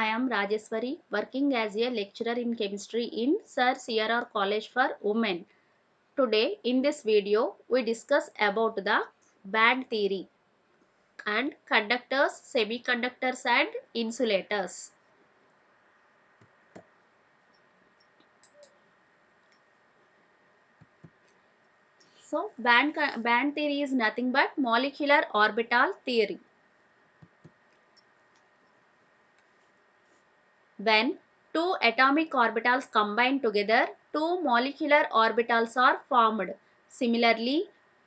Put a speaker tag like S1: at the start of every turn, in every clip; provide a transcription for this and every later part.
S1: I am Rajeshwari, working as a lecturer in chemistry in Sir CRR College for Women. Today, in this video, we discuss about the band theory and conductors, semiconductors and insulators. So, band theory is nothing but molecular orbital theory. When two atomic orbitals combine together, two molecular orbitals are formed. Similarly,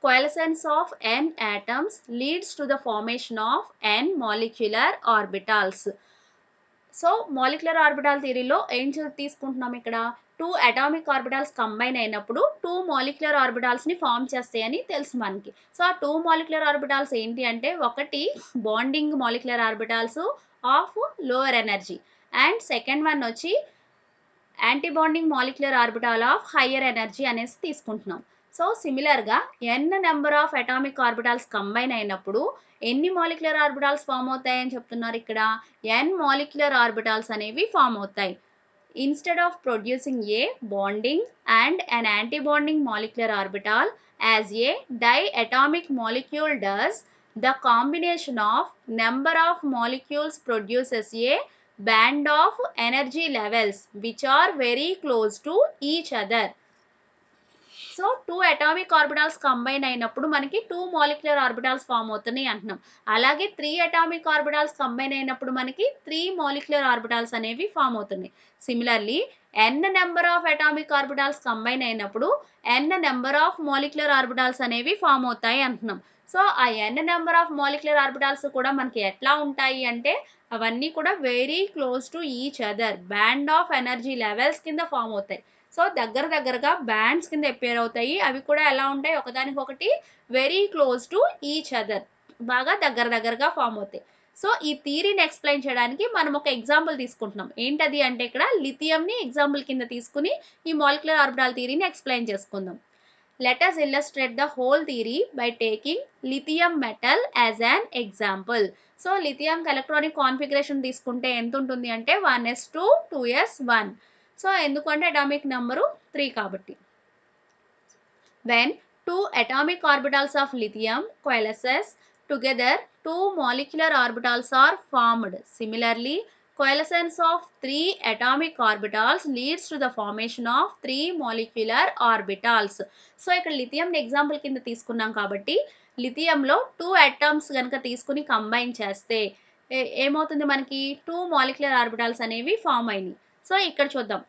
S1: coalescence of n atoms leads to the formation of n molecular orbitals. So molecular orbital థియరీలో ఏం తీసుకుంటున్నాం ఇక్కడ two atomic orbitals combine అయినప్పుడు two molecular orbitals ని form చేస్తాయని తెలుసు మనకి. So ఆ టూ మాలిక్యులర్ ఆర్బిటాల్స్ ఏంటి అంటే ఒకటి bonding molecular orbitals of lower energy and second one వచ్చి antibonding molecular orbital of higher energy అనేసి తీసుకుంటున్నాం. సో సిమిలర్గా n number of atomic orbitals combine అయినప్పుడు ఎన్ని మాలిక్యులర్ ఆర్బిటాల్స్ ఫామ్ అవుతాయని చెప్తున్నారు ఇక్కడ ఎన్ మాలిక్యులర్ ఆర్బిటాల్స్ అనేవి ఫామ్ అవుతాయి. Instead of producing a bonding and an antibonding molecular orbital as a diatomic molecule does, the combination of number of molecules produces a band of energy levels which are very close to each other. So two atomic orbitals combine అయినప్పుడు మనకి two molecular orbitals form అవుతున్నాయి అంటున్నాం. అలాగే three atomic orbitals combine అయినప్పుడు మనకి three molecular orbitals అనేవి form అవుతున్నాయి. Similarly N number of atomic orbitals combine అయినప్పుడు ఎన్ నెంబర్ ఆఫ్ మాలిక్యులర్ ఆర్బిటాల్స్ అనేవి ఫామ్ అవుతాయి అంటున్నాం. సో ఆ N number of molecular orbitals కూడా మనకి ఎట్లా ఉంటాయి అంటే అవన్నీ కూడా very close to each other band of energy levels కింద ఫామ్ అవుతాయి. సో దగ్గరగా బ్యాండ్స్ కింద అపేర్ అవుతాయి. అవి కూడా ఎలా ఉంటాయి ఒకదానికొకటి very close to each other బాగా దగ్గరగా ఫామ్ అవుతాయి. సో ఈ థియరీని ఎక్స్ప్లెయిన్ చేయడానికి మనం ఒక ఎగ్జాంపుల్ తీసుకుంటున్నాం. ఏంటది అంటే ఇక్కడ లిథియంని ఎగ్జాంపుల్ కింద తీసుకుని ఈ మాలిక్యులర్ ఆర్బిటాల్ థియరీని ఎక్స్ప్లెయిన్ చేసుకుందాం. Let us illustrate the whole theory by taking lithium metal as an example. So lithium electronic configuration తీసుకుంటే ఎంత ఉంటుంది అంటే 1s2 2s1. సో ఎందుకంటే అటామిక్ నెంబరు 3 కాబట్టి. When two atomic orbitals of lithium coalesces together, two molecular orbitals are formed. Similarly, coalescence of three atomic orbitals leads to the formation of three molecular orbitals. So ఇక్కడ lithium example కింద తీసుకున్నాం కాబట్టి లిథియంలో two అటామ్స్ కనుక తీసుకుని combine చేస్తే ఏమవుతుంది మనకి two molecular orbitals అనేవి ఫామ్ అయినాయి. సో ఇక్కడ చూద్దాం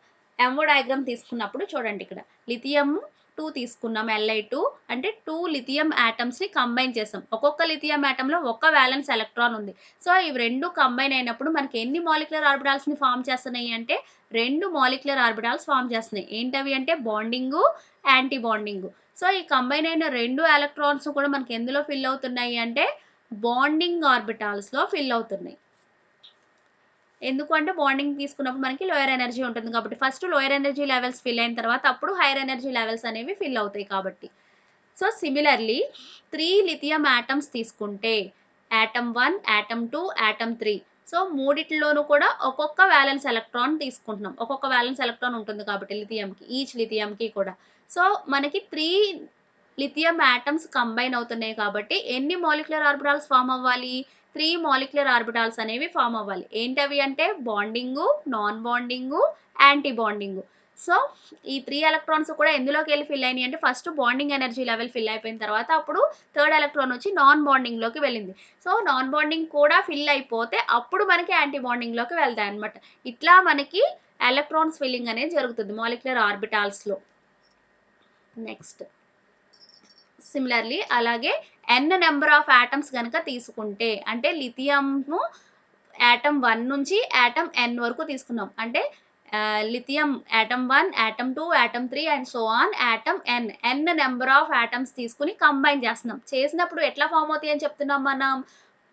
S1: ఎంఓ డయాగ్రామ్ తీసుకున్నప్పుడు చూడండి ఇక్కడ లిథియం 2 తీసుకున్నాం Li2 అంటే 2 లిథియం ఆటమ్స్ ని కంబైన్ చేసాం. ఒక్కొక్క లిథియం ఆటమ్ లో ఒక వాలెన్స్ ఎలక్ట్రాన్ ఉంది. సో ఇవి రెండు కంబైన్ అయినప్పుడు మనకి ఎన్ని మాలిక్యులర్ ఆర్బిటాల్స్ ని ఫామ్ చేస్తున్నాయి అంటే రెండు మాలిక్యులర్ ఆర్బిటాల్స్ ఫామ్ చేస్తున్నాయి. ఏంటవి అంటే బాండింగ్ యాంటీ బాండింగ్. సో ఈ కంబైన్ అయిన రెండు ఎలక్ట్రాన్స్ కూడా మనకి ఎందులో ఫిల్ అవుతున్నాయి అంటే బాండింగ్ ఆర్బిటాల్స్ లో ఫిల్ అవుతున్నాయి. ఎందుకు అంటే బాండింగ్ తీసుకున్నప్పుడు మనకి లోయర్ ఎనర్జీ ఉంటుంది కాబట్టి first lower energy levels fill అయిన తర్వాత అప్పుడు హైయర్ ఎనర్జీ లెవెల్స్ అనేవి ఫిల్ అవుతాయి కాబట్టి. సో సిమిలర్లీ 3 లిథియం ఆటమ్స్ తీసుకుంటే ఆటమ్ 1 ఆటమ్ 2 ఆటమ్ 3 సో మూడిట్లోనూ కూడా ఒక్కొక్క వాలెన్స్ ఎలక్ట్రాన్ తీసుకుంటున్నాం. ఒక్కొక్క వాలెన్స్ ఎలక్ట్రాన్ ఉంటుంది కాబట్టి లిథియంకి ఈచ్ లిథియంకి కూడా. సో మనకి 3 లిథియం ఆటమ్స్ కంబైన్ అవుతున్నాయి కాబట్టి ఎన్ని మాలిక్యులర్ ఆర్బిటాల్స్ ఫామ్ అవ్వాలి 3 మాలిక్యులర్ ఆర్బిటాల్స్ అనేవి ఫామ్ అవ్వాలి. ఏంటవి అంటే bonding non bonding anti bonding. So ఈ 3 ఎలక్ట్రాన్స్ కూడా ఎందులోకి వెళ్ళి ఫిల్ అయినాయి అంటే first bonding energy level fill అయిపోయిన తర్వాత అప్పుడు థర్డ్ ఎలక్ట్రాన్ వచ్చి నాన్ బాండింగ్ లోకి వెళ్ళింది. సో నాన్ బాండింగ్ కూడా ఫిల్ అయిపోతే అప్పుడు మనకి యాంటీ బాండింగ్ లోకి వెళ్తాయి అనమాట. ఇట్లా మనకి ఎలక్ట్రాన్స్ ఫిల్లింగ్ అనేది జరుగుతుంది మాలిక్యులర్ ఆర్బిటాల్స్ లో. నెక్స్ట్ సిమిలర్లీ అలాగే ఎన్ నెంబర్ ఆఫ్ ఆటమ్స్ కనుక తీసుకుంటే అంటే లిథియంను ఆటమ్ 1 నుంచి ఆటమ్ ఎన్ వరకు తీసుకున్నాం. అంటే lithium atom 1 atom 2 atom 3 and so on atom n number of atoms తీసుకుని కంబైన్ చేస్తున్నాం. చేసినప్పుడు ఎట్లా ఫామ్ అవుతాయి అని చెప్తున్నాం మనం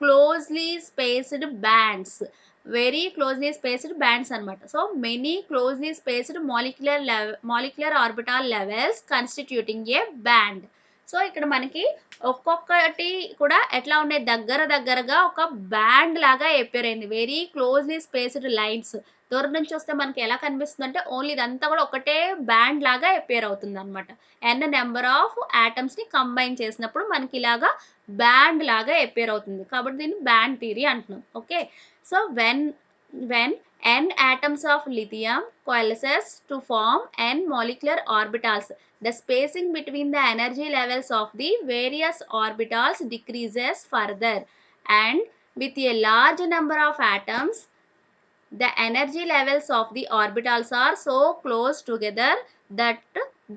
S1: closely spaced bands very closely spaced bands అనమాట. So many closely spaced molecular orbital levels constituting a band. So, ఇక్కడ మనకి ఒక్కొక్కటి కూడా ఎట్లా ఉన్నాయి దగ్గరగా ఒక బ్యాండ్ లాగా అపియర్ అయింది. Very closely spaced lines. దూరం నుంచి చూస్తే మనకి ఎలా కనిపిస్తుందంటే ఓన్లీ ఇదంతా కూడా ఒకటే బ్యాండ్ లాగా అపియర్ అవుతుందన్నమాట. ఎన్ నంబర్ ఆఫ్ ఆటమ్స్‌ని కంబైన్ చేసినప్పుడు మనకి ఇలాగా బ్యాండ్ లాగా అపియర్ అవుతుంది. కాబట్టి దీన్ని బ్యాండ్ థియరీ అంటున్నాం. Okay. So, when n atoms of lithium coalesces to form n molecular orbitals, the spacing between the energy levels of the various orbitals decreases further, and with a large number of atoms, the energy levels of the orbitals are so close together that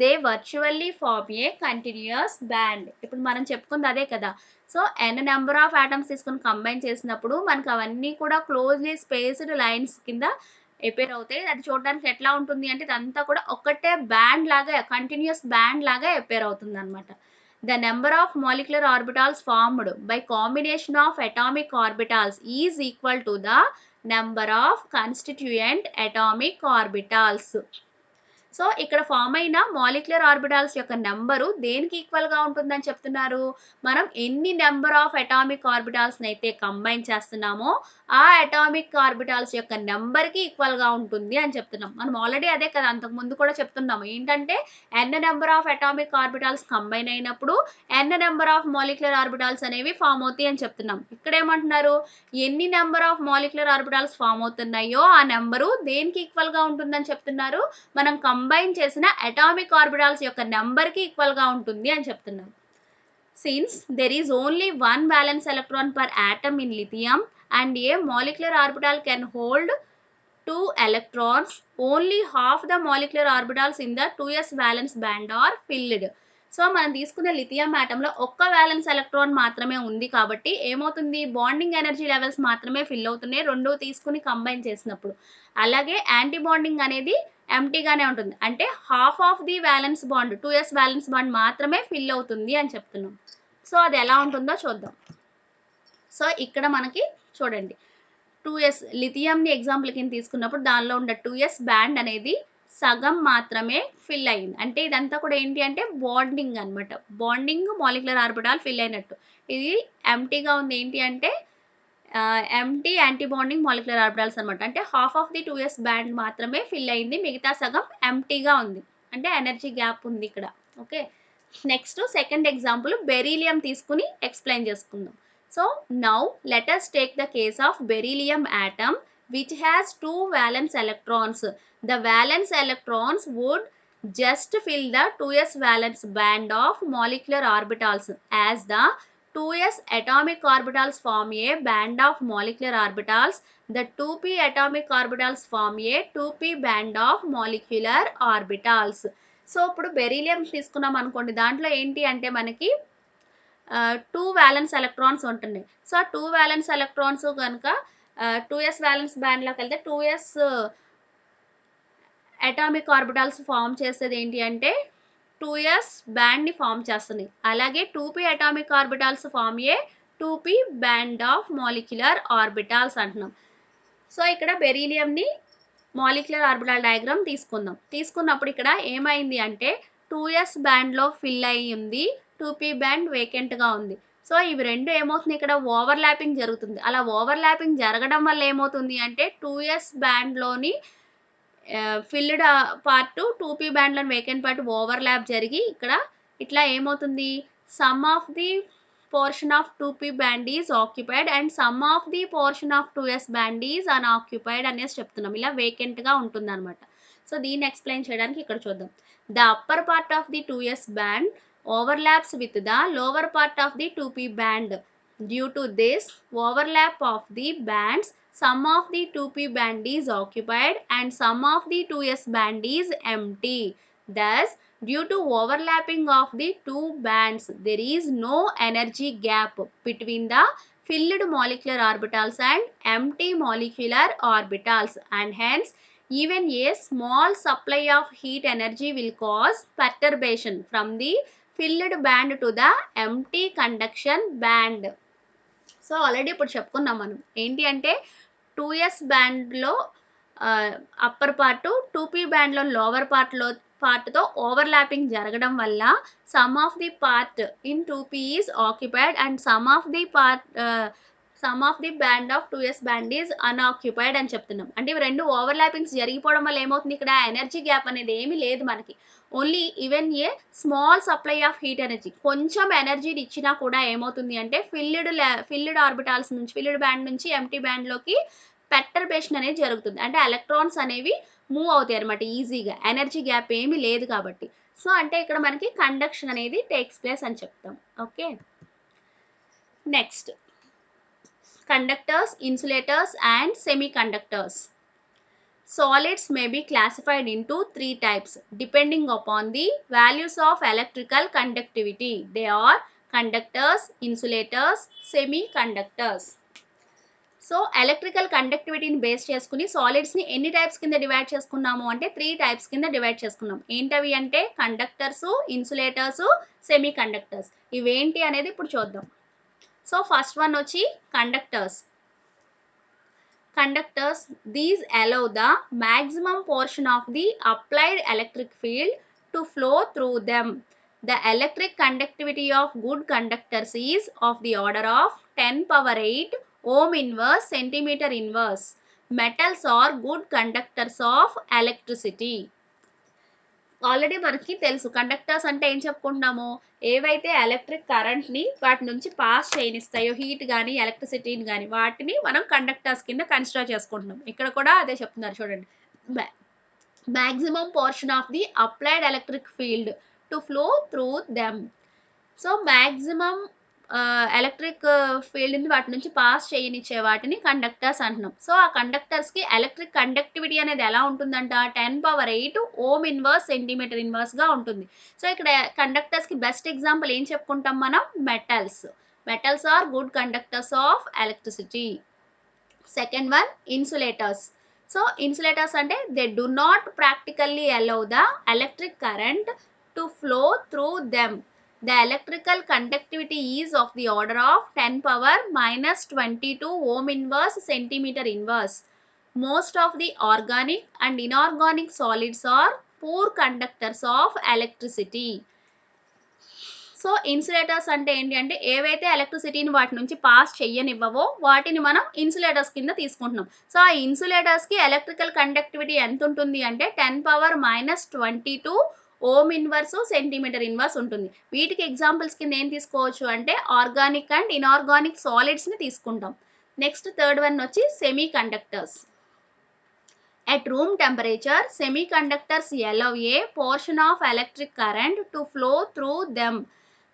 S1: they virtually form a continuous band. ఇప్పుడు మనం చెప్పుకుంది అదే కదా. So n number of atoms తీసుకొని combine చేసినప్పుడు మనకు అవన్నీ కూడా closely spaced lines కింద ఎపేర్ అవుతాయి. అది చూడడానికి ఎట్లా ఉంటుంది అంటే ఇదంతా కూడా ఒకటే బ్యాండ్ లాగా కంటిన్యూస్ బ్యాండ్ లాగా ఎపేర్ అవుతుంది అనమాట. The number of molecular orbitals formed by combination of atomic orbitals is equal to the number of constituent atomic orbitals. So ఇక్కడ ఫామ్ అయిన మాలిక్యులర్ ఆర్బిటాల్స్ యొక్క నెంబరు దేనికి ఈక్వల్ గా ఉంటుందని చెప్తున్నారు? మనం ఎన్ని నెంబర్ ఆఫ్ అటామిక్ ఆర్బిటాల్స్ అయితే కంబైన్ చేస్తున్నామో ఆ అటామిక్ ఆర్బిటాల్స్ యొక్క నెంబర్ కి ఈక్వల్ గా ఉంటుంది అని చెప్తున్నాం. మనం ఆల్రెడీ అదే కదా అంతకు ముందు కూడా చెప్తున్నాము. ఏంటంటే n number of atomic orbitals combine అయినప్పుడు ఎన్ నెంబర్ ఆఫ్ మాలిక్యులర్ ఆర్బిటాల్స్ అనేవి ఫామ్ అవుతాయి అని చెప్తున్నాం. ఇక్కడ ఏమంటున్నారు? ఎన్ని number of molecular orbitals form అవుతున్నాయో ఆ నెంబరు దేనికి ఈక్వల్ గా ఉంటుందని చెప్తున్నారు? మనం కంబైన్ చేసిన అటామిక్ ఆర్బిటాల్స్ యొక్క నెంబర్ కి ఈక్వల్ గా ఉంటుంది అని చెప్తున్నాం. Since there is only one valence electron per atom in lithium and a molecular orbital can hold 2 electrons, only half the molecular orbitals in the 2s valence band are filled. So మనం తీసుకున్న lithium ఆటంలో ఒక్క valence electron మాత్రమే ఉంది కాబట్టి ఏమవుతుంది? Bonding energy levels మాత్రమే fill అవుతున్నాయి రెండు తీసుకుని కంబైన్ చేసినప్పుడు. అలాగే యాంటీ బాండింగ్ అనేది ఎంప్టీగానే ఉంటుంది. అంటే half of the valence bond 2s valence bond మాత్రమే ఫిల్ అవుతుంది అని చెప్తున్నాం. సో అది ఎలా ఉంటుందో చూద్దాం. సో ఇక్కడ మనకి చూడండి 2s లిథియంని ఎగ్జాంపుల్ కింద తీసుకున్నప్పుడు దానిలో ఉన్న 2s బ్యాండ్ అనేది సగం మాత్రమే ఫిల్ అయింది. అంటే ఇదంతా కూడా ఏంటి అంటే బాండింగ్ అనమాట. బాండింగ్ మాలిక్యులర్ ఆర్బిటాల్ ఫిల్ అయినట్టు. ఇది ఎంప్టీగా ఉంది ఏంటి అంటే empty anti bonding molecular orbitals అనమాట. అంటే half of the 2s band మాత్రమే ఫిల్ అయింది. మిగతా సగం ఎంప్టీగా ఉంది. అంటే ఎనర్జీ గ్యాప్ ఉంది ఇక్కడ. Okay. Next second example beryllium తీసుకుని ఎక్స్ప్లెయిన్ చేసుకుందాం. So now let us take the case of beryllium atom which has two valence electrons. The valence electrons would just fill the 2s valence band of molecular orbitals as the 2s atomic orbitals form a band of molecular orbitals. The 2p atomic orbitals form a 2p band of molecular orbitals. So ఇప్పుడు beryllium తీసుకున్నాం అనుకోండి దాంట్లో ఏంటి అంటే మనకి 2 valence electrons ఉంటున్నాయి. So, ఆ 2 valence electrons గనుక 2s వాలెన్స్ బ్యాండ్‌లోకి వెళ్తే 2s అటామిక్ ఆర్బిటాల్స్ ఫార్మ్ చేసేది ఏంటి అంటే 2s బ్యాండ్‌ని ఫార్మ్ చేస్తున్నాయి. అలాగే 2p atomic orbitals form a 2p band of molecular orbitals అంటున్నాం. సో, ఇక్కడ బెరీలియంని మాలిక్యులర్ ఆర్బిటాల్ డయాగ్రామ్ తీసుకుందాం. తీసుకున్నప్పుడు ఇక్కడ ఏమైంది అంటే 2s బ్యాండ్‌లో ఫిల్ అయ్యి ఉంది. 2p బ్యాండ్ వేకెంట్‌గా ఉంది. సో, ఇవి రెండు ఏమవుతుంది ఇక్కడ ఓవర్‌లాపింగ్ జరుగుతుంది. అలా ఓవర్‌లాపింగ్ జరగడం వల్ల ఏమవుతుంది అంటే 2s బ్యాండ్‌లోని ఫిల్డ్ పార్ట్ 2p బ్యాండ్‌లోని వేకెంట్ పార్ట్ ఓవర్‌లాప్ జరిగి ఇక్కడ ఇట్లా ఏమవుతుంది? Some of the portion of 2p band is occupied and some of the portion of 2s band is unoccupied అనేసి చెప్తున్నాం. ఇలా వేకెంట్‌గా ఉంటుందన్నమాట. సో, దీన్ని ఎక్స్‌ప్లెయిన్ చేయడానికి ఇక్కడ చూద్దాం. The upper part of the 2s band overlaps with the lower part of the 2p band. Due to this overlap of the bands, some of the 2p band is occupied and some of the 2s band is empty. Thus, due to overlapping of the two bands, there is no energy gap between the filled molecular orbitals and empty molecular orbitals, and hence even a small supply of heat energy will cause perturbation from the filled band to the empty conduction band. So already ఇప్పుడు చెప్పుకున్నాం మనం ఏంటి అంటే 2s బ్యాండ్లో upper part 2p బ్యాండ్లో lower పార్ట్లో పార్ట్‌తో overlapping జరగడం వల్ల some of the part in 2p is occupied and some of the band of 2s band is unoccupied అని చెప్తున్నాం. అంటే ఇవి 2 ఓవర్‌లాపింగ్స్ జరిగిపోవడం వల్ల ఏమవుతుంది ఇక్కడ ఎనర్జీ గ్యాప్ అనేది ఏమీ లేదు మనకి. Only even a small supply of heat energy. కొంచెం ఎనర్జీని ఇచ్చినా కూడా ఏమవుతుంది అంటే ఫిల్డ్ ఆర్బిటాల్స్ నుంచి ఫిల్డ్ బ్యాండ్ నుంచి ఎంప్టీ బ్యాండ్‌లోకి పెర్టర్బేషన్ అనేది జరుగుతుంది. అంటే ఎలక్ట్రాన్స్ అనేవి మూవ్ అవుతాయి అన్నమాట ఈజీగా. ఎనర్జీ గ్యాప్ ఏమీ లేదు కాబట్టి. సో, అంటే ఇక్కడ మనకి కండక్షన్ అనేది టేక్స్ ప్లేస్ అని చెప్తాం. Okay. Next conductors, insulators and semiconductors. Solids may be classified into three types depending upon the values of electrical conductivity. They are conductors, insulators, semiconductors. So electrical కండక్టివిటీని base చేసుకుని సాలిడ్స్ని ఎన్ని types కింద divide చేసుకున్నాము అంటే 3 types కింద divide చేసుకున్నాం. ఏంటవి అంటే కండక్టర్స్, ఇన్సులేటర్స్, సెమీ కండక్టర్స్. ఇవేంటి అనేది ఇప్పుడు చూద్దాం. సో ఫస్ట్ వన్ వచ్చి conductors. Conductors, these allow the maximum portion of the applied electric field to flow through them. The electric conductivity of good conductors is of the order of 10 power 8 ohm inverse centimeter inverse. Metals are good conductors of electricity. Already మనకి తెలుసు conductors అంటే ఏం చెప్పుకుంటున్నాము, ఏవైతే electric కరెంట్ని వాటి నుంచి pass చేయనిస్తాయో heat కానీ ఎలక్ట్రిసిటీని కానీ వాటిని మనం కండక్టర్స్ కింద కన్సిడర్ చేసుకుంటున్నాం. ఇక్కడ కూడా అదే చెప్తున్నారు చూడండి. Maximum portion of the applied electric field to flow through them. So maximum electric ఫీల్డ్ని వాటి నుంచి పాస్ చేయనిచ్చే వాటిని కండక్టర్స్ అంటున్నాం. సో ఆ కండక్టర్స్కి ఎలక్ట్రిక్ కండక్టివిటీ అనేది ఎలా ఉంటుందంట 10 పవర్ 8 ఓమ్ ఇన్వర్స్ సెంటీమీటర్ ఇన్వర్స్గా ఉంటుంది. సో ఇక్కడ కండక్టర్స్కి బెస్ట్ ఎగ్జాంపుల్ ఏం చెప్పుకుంటాం మనం, metals. Metals are good conductors of electricity. Second one insulators. So insulators అంటే they do not practically allow the electric current to flow through them. The electrical conductivity is of the order of 10 power minus 22 ohm inverse centimeter inverse. Most of the organic and inorganic solids are poor conductors of electricity. So insulators అంటే ఏంటి అంటే ఏవైతే ఎలక్ట్రిసిటీని వాటి నుంచి pass చెయ్యనివ్వవో వాటిని మనం insulators కింద తీసుకుంటున్నాం. సో ఆ ఇన్సులేటర్స్కి ఎలక్ట్రికల్ కండక్టివిటీ ఎంత ఉంటుంది అంటే 10 power minus 22 ohm inverse centimetre inverse ఉంటుంది. వీటికి ఎగ్జాంపుల్స్ కింద ఏం తీసుకోవచ్చు అంటే ఆర్గానిక్ అండ్ ఇనార్గానిక్ సాలిడ్స్ని తీసుకుంటాం. నెక్స్ట్ థర్డ్ వన్ వచ్చి semi conductors. At room temperature, semiconductors allow a portion of electric current to flow through them.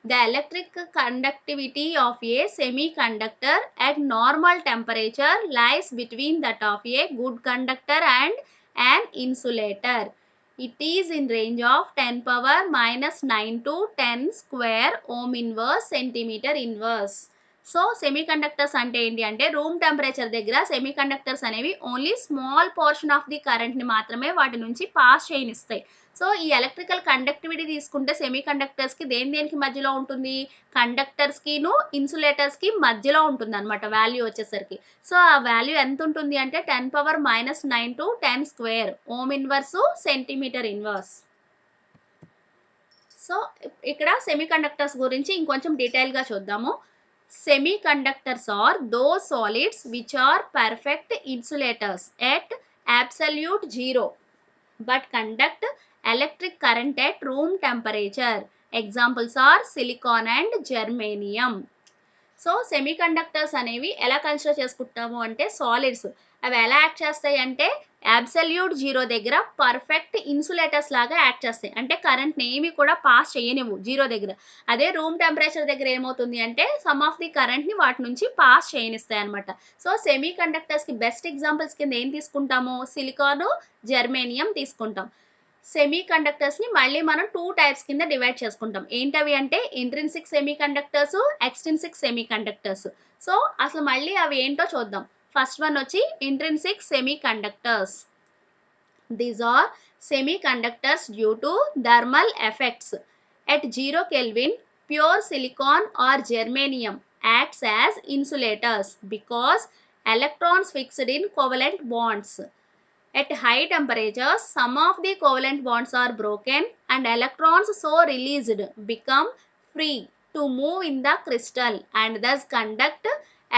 S1: The electric conductivity of a semiconductor at normal temperature lies between that of a good conductor and an insulator. It is in range of 10 power minus 9 to 10 square ohm inverse centimeter inverse. So semi conductors అంటే ఏంటి అంటే room temperature దగ్గర semi conductors అనేవి only small portion of the కరెంట్ని మాత్రమే వాటి నుంచి pass చేయనిస్తాయి. So ఈ ఎలక్ట్రికల్ కండక్టివిటీ తీసుకుంటే సెమీ కండక్టర్స్కి దేనికి మధ్యలో ఉంటుంది, కండక్టర్స్కిను ఇన్సులేటర్స్కి మధ్యలో ఉంటుంది అనమాట వాల్యూ వచ్చేసరికి. సో ఆ వాల్యూ ఎంత ఉంటుంది అంటే 10 power minus 9 to 10 square ohm inverse centimetre inverse. So ఇక్కడ సెమీ కండక్టర్స్ గురించి ఇంకొంచెం డీటెయిల్గా చూద్దాము. Semiconductors are those solids which are perfect insulators at absolute zero but conduct electric current at room temperature. Examples are silicon and germanium. So semi conductors అనేవి ఎలా consider చేసుకుంటాము అంటే solids. అవి ఎలా యాక్ట్ చేస్తాయి అంటే అబ్సల్యూట్ జీరో దగ్గర perfect insulators లాగా యాక్ట్ చేస్తాయి. అంటే కరెంట్ని ఏమి కూడా పాస్ చేయనివ్వు జీరో దగ్గర. అదే రూమ్ టెంపరేచర్ దగ్గర ఏమవుతుంది అంటే సమ్ ఆఫ్ ది కరెంట్ని వాటి నుంచి పాస్ చేయనిస్తాయి అనమాట. సో సెమీ కండక్టర్స్కి బెస్ట్ ఎగ్జాంపుల్స్ కింద ఏం తీసుకుంటాము, సిలికాన్, జర్మేనియం తీసుకుంటాం. సెమీ కండక్టర్స్ని మళ్ళీ మనం 2 టైప్స్ కింద డివైడ్ చేసుకుంటాం. ఏంటవి అంటే intrinsic semi conductors, extrinsic semi conductors. So అసలు మళ్ళీ అవి ఏంటో చూద్దాం. ఫస్ట్ వన్ వచ్చి intrinsic semi conductors. These are semiconductors due to thermal effects. At 0 Kelvin, pure silicon or germanium acts as insulators because electrons fixed in covalent bonds. At high temperatures, some of the covalent bonds are broken and electrons so released become free to move in the crystal and thus conduct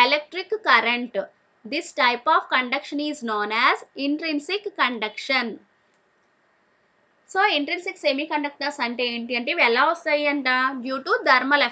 S1: electric current. This type of conduction is known as intrinsic conduction. So intrinsic semi conductors అంటే ఏంటి అంటే ఇవి ఎలా వస్తాయి అంట due to thermal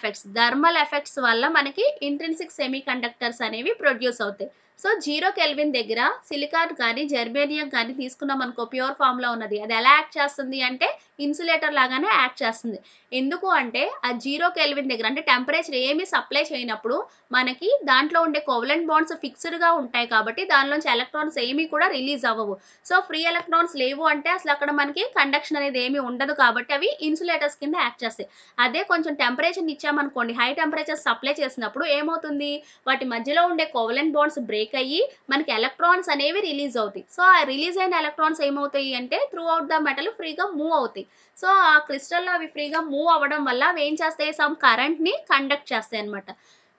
S1: effects వల్ల మనకి intrinsic semi conductors అనేవి ప్రొడ్యూస్ అవుతాయి. సో 0 కెల్విన్ దగ్గర సిలికాన్ కానీ జెర్మేనియం కానీ తీసుకున్నాం అనుకో ప్యూర్ ఫామ్ లో ఉన్నది అది ఎలా యాక్ట్ చేస్తుంది అంటే ఇన్సులేటర్ లాగానే యాక్ట్ చేస్తుంది. ఎందుకు అంటే ఆ 0 కెల్విన్ దగ్గర అంటే టెంపరేచర్ ఏమి సప్లై చేయనప్పుడు మనకి దాంట్లో ఉండే కోవలెంట్ బాండ్స్ ఫిక్స్డ్ గా ఉంటాయి కాబట్టి దానిలోంచి ఎలక్ట్రాన్స్ ఏమీ కూడా రిలీజ్ అవ్వవు. సో ఫ్రీ ఎలక్ట్రాన్స్ లేవు అంటే అసలు అక్కడ మనకి కండక్షన్ అనేది ఏమీ ఉండదు కాబట్టి అవి ఇన్సులేటర్స్ కింద యాక్ట్ చేస్తాయి. అదే కొంచెం టెంపరేచర్ ఇచ్చామనుకోండి హై టెంపరేచర్ సప్లై చేసినప్పుడు ఏమవుతుంది వాటి మధ్యలో ఉండే కోవలెంట్ బాండ్స్ బ్రేక్ అయ్యి మనకి ఎలక్ట్రాన్స్ అనేవి రిలీజ్ అవుతాయి. సో ఆ రిలీజ్ అయిన ఎలక్ట్రాన్స్ ఏమవుతాయి అంటే త్రూ అవుట్ ద మెటల్ ఫ్రీగా మూవ్ అవుతాయి. సో ఆ క్రిస్టల్లో అవి ఫ్రీగా మూవ్ అవ్వడం వల్ల అవి ఏం చేస్తాయి సమ్ కరెంట్ ని కండక్ట్ చేస్తాయి అనమాట.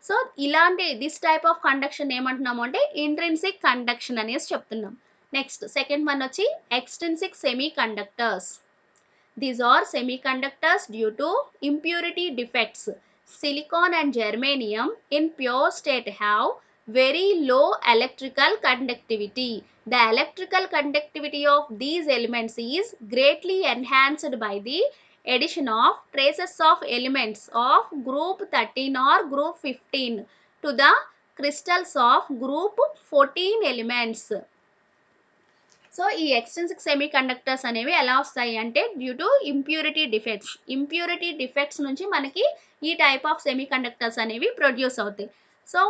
S1: సో ఇలాంటి దిస్ టైప్ ఆఫ్ కండక్షన్ ఏమంటున్నాము అంటే ఇంట్రిన్సిక్ కండక్షన్ అనేసి చెప్తున్నాం. నెక్స్ట్ సెకండ్ వన్ వచ్చి extrinsic semi conductors. These are semiconductors due to impurity defects. Silicon and germanium in pure state have very low electrical conductivity. The electrical conductivity of these elements is greatly enhanced by the addition of traces of elements of group 13 or group 15 to the crystals of group 14 elements. So ఈ extrinsic semi conductors అనేవి ఎలా వస్తాయి అంటే due to impurity defects నుంచి మనకి ఈ type of semi conductors అనేవి produce అవుతాయి. సో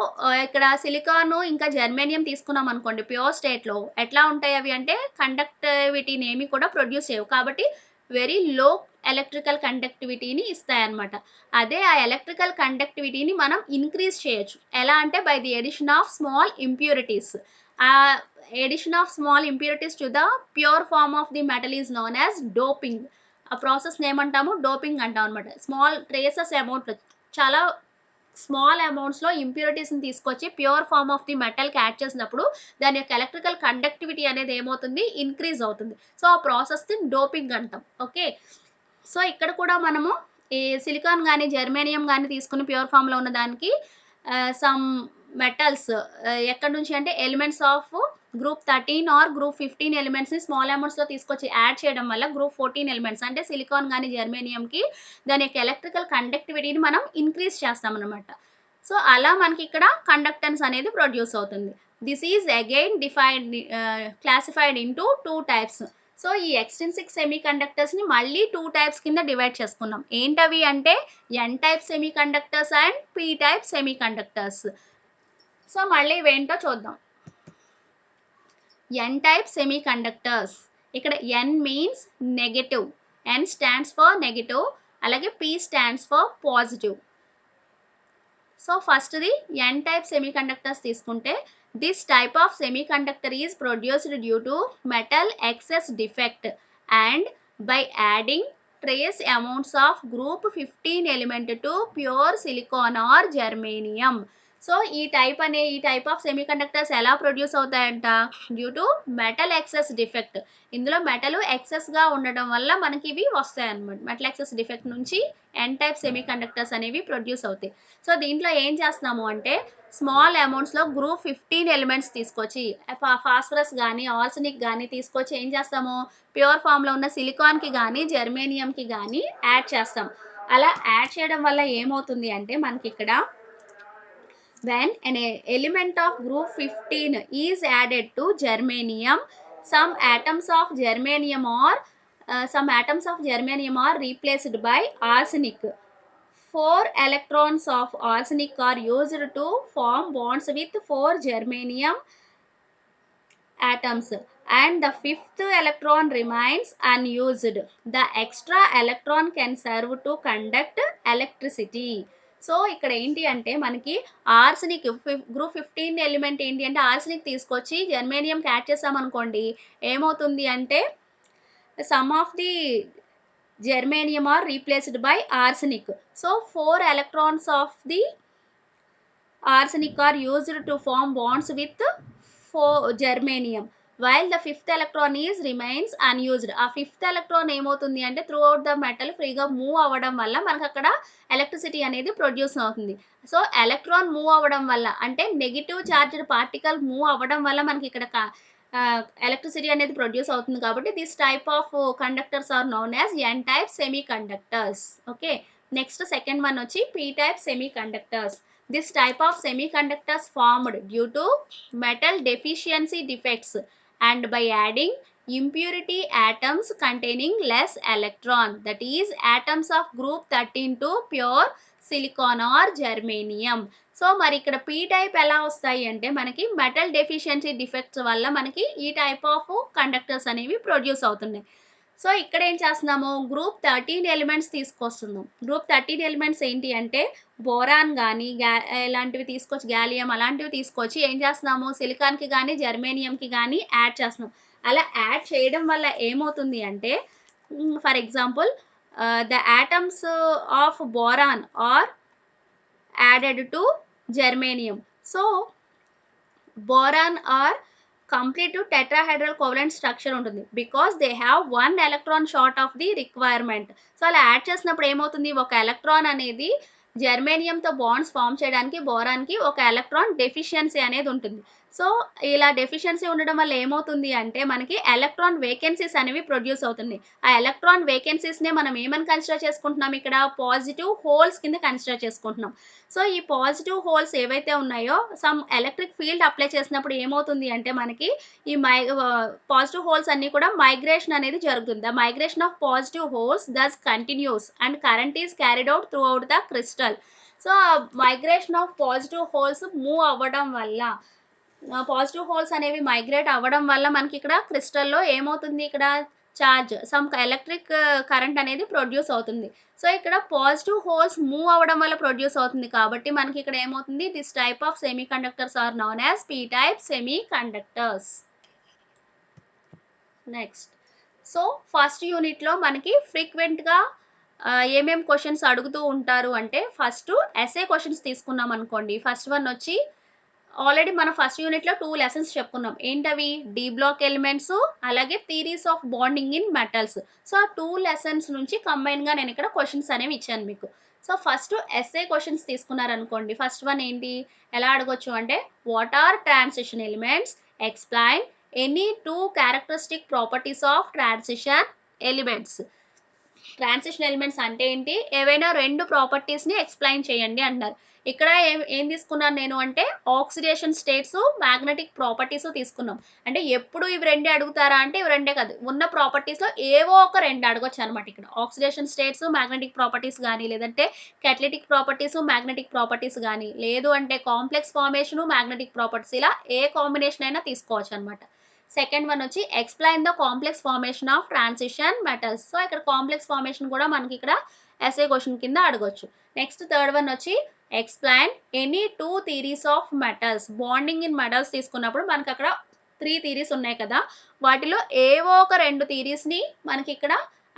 S1: ఇక్కడ సిలికాన్ ఇంకా జెర్మేనియం తీసుకున్నాం అనుకోండి ప్యూర్ స్టేట్లో ఎట్లా ఉంటాయి అవి అంటే కండక్టివిటీని ఏమి కూడా ప్రొడ్యూస్ చేయవు కాబట్టి వెరీ లో ఎలక్ట్రికల్ కండక్టివిటీని ఇస్తాయి అన్నమాట. అదే ఆ ఎలక్ట్రికల్ కండక్టివిటీని మనం ఇంక్రీజ్ చేయొచ్చు ఎలా అంటే by the addition of small impurities. ఆ addition of small impurities to the pure form of the metal is known as doping. ఆ ప్రాసెస్ ఏమంటాము డోపింగ్ అంటాం అనమాట. స్మాల్ ట్రేసెస్ అమౌంట్ చాలా స్మాల్ అమౌంట్స్ లో ఇంప్యూరిటీస్ ని తీసుకొచ్చి pure form of the metal కి యాడ్ చేసినప్పుడు దాని యొక్క ఎలక్ట్రికల్ కండక్టివిటీ అనేది ఏమవుతుంది ఇంక్రీజ్ అవుతుంది. సో ఆ ప్రాసెస్ ని డోపింగ్ అంటాం. ఓకే సో ఇక్కడ కూడా మనము ఈ సిలికాన్ కానీ జెర్మేనియం కానీ తీసుకుని ప్యూర్ ఫామ్ లో ఉన్న దానికి సమ్ మెటల్స్ ఎక్కడి నుంచి అంటే elements of group 13 or group 15 elements ని స్మాల్ అమౌంట్స్ లో తీసుకొచ్చి యాడ్ చేయడం వల్ల గ్రూప్ 14 ఎలిమెంట్స్ అంటే సిలికాన్ కానీ జెర్మేనియం కి దాని యొక్క ఎలక్ట్రికల్ కండక్టివిటీని మనం ఇంక్రీజ్ చేస్తాం అనమాట. సో అలా మనకి ఇక్కడ కండక్టెన్స్ అనేది ప్రొడ్యూస్ అవుతుంది. This is again defined classified into two types. So ఈ ఎక్స్ట్రిన్సిక్ సెమీ కండక్టర్స్ ని మళ్ళీ టూ టైప్స్ కింద డివైడ్ చేసుకున్నాం. ఏంటవి అంటే N type semi conductors and P type semi conductors. So మళ్ళీ ఇవేంటో చూద్దాం. ఎన్ టైప్ సెమీ కండక్టర్స్ ఇక్కడ N means negative, N stands for negative, అలాగే P stands for positive. So first the N type semi conductors తీసుకుంటే this type of semiconductor is produced due to metal excess defect and by adding trace amounts of group 15 element to pure silicon or germanium. So ఈ type of semi conductors ఎలా produce అవుతాయంట due to metal excess defect. ఇందులో metal excess గా ఉండడం వల్ల మనకి ఇవి వస్తాయి అన్నమాట. మెటల్ ఎక్సెస్ డిఫెక్ట్ నుంచి ఎన్ టైప్ సెమీ కండక్టర్స్ అనేవి ప్రొడ్యూస్ అవుతాయి. సో దీంట్లో ఏం చేస్తున్నాము అంటే స్మాల్ అమౌంట్స్ లో గ్రూప్ 15 ఎలిమెంట్స్ తీసుకొచ్చి ఫాస్ఫరస్ కానీ ఆర్సనిక్ కానీ తీసుకొచ్చి ఏం చేస్తాము ప్యూర్ ఫామ్ లో ఉన్న సిలికాన్ కి కానీ జెర్మేనియం కి కానీ యాడ్ చేస్తాం. అలా యాడ్ చేయడం వల్ల ఏమవుతుంది అంటే మనకి ఇక్కడ when an element of group 15 is added to germanium, some atoms of germanium are replaced by arsenic. 4 electrons of arsenic are used to form bonds with 4 germanium atoms and the fifth electron remains unused. The extra electron can serve to conduct electricity. So ఇక్కడ ఏంటి అంటే మనకి arsenic group 15 element ఏంటి అంటే arsenic తీసుకొచ్చి germanium add చేసాం అనుకోండి ఏమవుతుంది అంటే some of the germanium are replaced by arsenic. So 4 electrons of the arsenic are used to form bonds with germanium. While the fifth electron is remains unused. ఆ fifth electron ఏమవుతుంది అంటే through out the metal ఫ్రీగా move అవ్వడం వల్ల మనకు అక్కడ electricity అనేది produce అవుతుంది. సో ఎలక్ట్రాన్ మూవ్ అవ్వడం వల్ల అంటే నెగెటివ్ చార్జ్డ్ పార్టికల్ మూవ్ అవ్వడం వల్ల మనకి ఇక్కడ ఎలక్ట్రిసిటీ అనేది ప్రొడ్యూస్ అవుతుంది కాబట్టి this type of conductors are known as N type semi conductors. Okay, next second one వచ్చి P type semi conductors. This type of semiconductors formed due to metal deficiency defects and by adding impurity atoms containing less electron, that is atoms of group 13 to pure silicon or germanium. So మరి ఇక్కడ P type ఎలా వస్తాయి అంటే మనకి metal deficiency defects వల్ల మనకి ఈ type of conductors అనేవి ప్రొడ్యూస్ అవుతున్నాయి. సో ఇక్కడ ఏం చేస్తున్నాము, గ్రూప్ 13 ఎలిమెంట్స్ తీసుకొస్తున్నాం. గ్రూప్ 13 ఎలిమెంట్స్ ఏంటి అంటే బోరాన్ గానీ, ఇలాంటివి తీసుకొచ్చి గ్యాలియం అలాంటివి తీసుకొచ్చి ఏం చేస్తున్నాము, సిలికాన్‌కి గానీ, జర్మేనియంకి గానీ యాడ్ చేస్తున్నాం. అలా యాడ్ చేయడం వల్ల ఏమవుతుంది అంటే for example the atoms of boron are added to germanium. So boron are complete to tetrahedral covalent structure ఉంటుంది because they have one electron short of the requirement. So అలా యాడ్ చేసినప్పుడు ఏమవుతుంది, ఒక ఎలక్ట్రాన్ అనేది జర్మేనియంతో బాండ్స్ ఫామ్ చేయడానికి బోరాన్కి ఒక electron deficiency అనేది ఉంటుంది. సో ఇలా డెఫిషియన్సీ ఉండడం వల్ల ఏమవుతుంది అంటే మనకి ఎలక్ట్రాన్ వేకెన్సీస్ అనేవి ప్రొడ్యూస్ అవుతుంది. ఆ ఎలక్ట్రాన్ వేకెన్సీస్నే మనం ఏమని కన్సిడర్ చేసుకుంటున్నాం, ఇక్కడ పాజిటివ్ హోల్స్ కింద కన్సిడర్ చేసుకుంటున్నాం. సో ఈ పాజిటివ్ హోల్స్ ఏవైతే ఉన్నాయో సమ్ ఎలక్ట్రిక్ ఫీల్డ్ అప్లై చేసినప్పుడు ఏమవుతుంది అంటే మనకి ఈ పాజిటివ్ హోల్స్ అన్నీ కూడా మైగ్రేషన్ అనేది జరుగుతుంది. The migration of positive holes thus continues and current is carried out throughout the crystal. So migration of positive holes move అవ్వడం వల్ల పాజిటివ్ హోల్స్ అనేవి మైగ్రేట్ అవ్వడం వల్ల మనకి ఇక్కడ క్రిస్టల్‌లో ఏమవుతుంది, ఇక్కడ చార్జ్ సమ్ ఎలక్ట్రిక్ కరెంట్ అనేది ప్రొడ్యూస్ అవుతుంది. సో ఇక్కడ పాజిటివ్ హోల్స్ మూవ్ అవ్వడం వల్ల ప్రొడ్యూస్ అవుతుంది కాబట్టి మనకి ఇక్కడ ఏమవుతుంది, this type of semi conductors are known as P type semi conductors. Next, so first యూనిట్లో మనకి ఫ్రీక్వెంట్‌గా ఏమేం క్వెషన్స్ అడుగుతూ ఉంటారు అంటే ఫస్ట్ ఎస్ఏ క్వెషన్స్ తీసుకున్నాం అనుకోండి. ఫస్ట్ వన్ వచ్చి ఆల్రెడీ మనం ఫస్ట్ యూనిట్‌లో 2 లెసన్స్ చెప్పుకున్నాం. ఏంటవి? డి బ్లాక్ ఎలిమెంట్స్ అలాగే theories of bonding in metals. So ఆ 2 లెసన్స్ నుంచి కంబైన్‌గా నేను ఇక్కడ క్వెషన్స్ అనేవి ఇచ్చాను మీకు. సో ఫస్ట్ ఎస్ఏ క్వెషన్స్ తీసుకున్నారనుకోండి. ఫస్ట్ వన్ ఏంటి? ఎలా అడగొచ్చు అంటే what are transition elements? Explain any 2 characteristic properties of transition elements. Transition elements అంటే ఏంటి? ఏవైనా 2 ప్రాపర్టీస్‌ని ఎక్స్‌ప్లెయిన్ చేయండి అంటున్నారు. ఇక్కడ ఏం ఏం తీసుకున్నాను నేను అంటే ఆక్సిడేషన్ స్టేట్స్, మాగ్నెటిక్ ప్రాపర్టీస్ తీసుకున్నాం. అంటే ఎప్పుడు ఇవి రెండే అడుగుతారా అంటే ఇవి రెండే కాదు. ఉన్న ప్రాపర్టీస్‌లో ఏవో ఒక 2 అడగొచ్చనమాట ఇక్కడ. ఆక్సిడేషన్ స్టేట్స్, మాగ్నెటిక్ ప్రాపర్టీస్ గాని, లేదంటే catalytic ప్రాపర్టీస్, మాగ్నెటిక్ ప్రాపర్టీస్ గాని, లేదు అంటే కాంప్లెక్స్ ఫార్మేషన్, మాగ్నెటిక్ ప్రాపర్టీస్ ఇలా ఏ కాంబినేషన్ అయినా తీసుకోవచ్చనమాట. సెకండ్ వన్ వచ్చి explain the complex formation of transition metals. So ఇక్కడ కాంప్లెక్స్ ఫార్మేషన్ కూడా మనకి ఇక్కడ ఎస్ఏ క్వెషన్ కింద అడగొచ్చు. నెక్స్ట్ థర్డ్ వన్ వచ్చి explain any 2 theories of metals. Bonding in metals తీసుకున్నప్పుడు మనకు అక్కడ 3 థియరీస్ ఉన్నాయి కదా, వాటిలో ఏవో ఒక 2 థియరీస్‌ని మనకి ఇక్కడ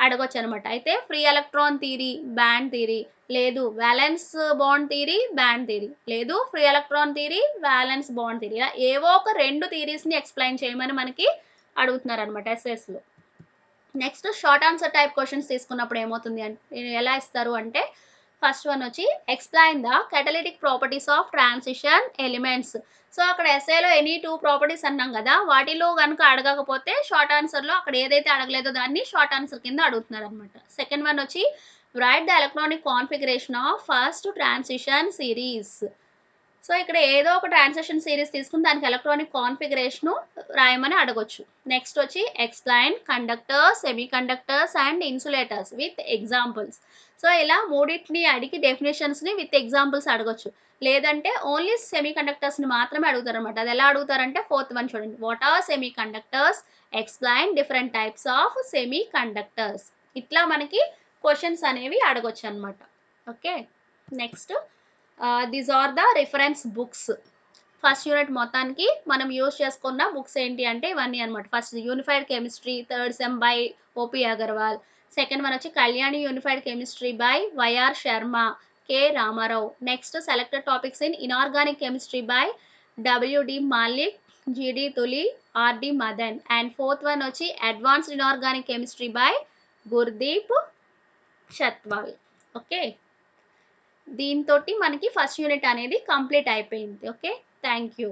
S1: అడగొచ్చనమాట. అయితే free electron theory, band theory, లేదు valence bond theory, band theory, లేదు free electron theory, valence bond theory, ఇలా ఏవో ఒక 2 థియరీస్‌ని ఎక్స్‌ప్లెయిన్ చేయమని మనకి అడుగుతున్నారనమాట ఎస్ఏస్‌లో. Next short answer type questions తీసుకున్నప్పుడు ఏమవుతుంది అంటే ఎలా ఇస్తారు అంటే ఫస్ట్ వన్ వచ్చి explain the catalytic properties of transition elements. So అక్కడ ఎస్ఏలో ఎనీ 2 ప్రాపర్టీస్ అన్నాం కదా, వాటిలో గనుక అడగకపోతే షార్ట్ ఆన్సర్‌లో అక్కడ ఏదైతే అడగలేదో దాన్ని షార్ట్ ఆన్సర్ కింద అడుగుతున్నారనమాట. సెకండ్ వన్ వచ్చి right the electronic configuration of first transition series. So ఇక్కడ ఏదో ఒక ట్రాన్సాక్షన్ సిరీస్ తీసుకుని దానికి ఎలక్ట్రానిక్ కాన్ఫిగరేషను రాయమని అడగొచ్చు. నెక్స్ట్ వచ్చి explain conductors, semiconductors and insulators with examples. So ఇలా మూడిటిని అడిగి డెఫినిషన్స్‌ని విత్ ఎగ్జాంపుల్స్ అడగొచ్చు. లేదంటే ఓన్లీ సెమీకండక్టర్స్‌ని మాత్రమే అడుగుతారనమాట. అది ఎలా అడుగుతారంటే ఫోర్త్ వన్ చూడండి. What are semiconductors? Explain different types of semiconductors. ఇట్లా మనకి క్వెషన్స్ అనేవి అడగొచ్చనమాట. Okay. Next these are the reference books. First unit మొత్తానికి మనం యూజ్ చేసుకున్న బుక్స్ ఏంటి అంటే ఇవన్నీ అనమాట. First unified chemistry third sem by OP Agarwal. Second one వచ్చి Kalyani unified chemistry by YR Sharma, K Ramarao. Next selected topics in inorganic chemistry by WD Malik, GD Tuli, RD Madan. And fourth one వచ్చి advanced inorganic chemistry by Gurdeep Chatwal. Okay, దీంతో మనకి first unit అనేది complete అయిపోయింది. Okay, thank you.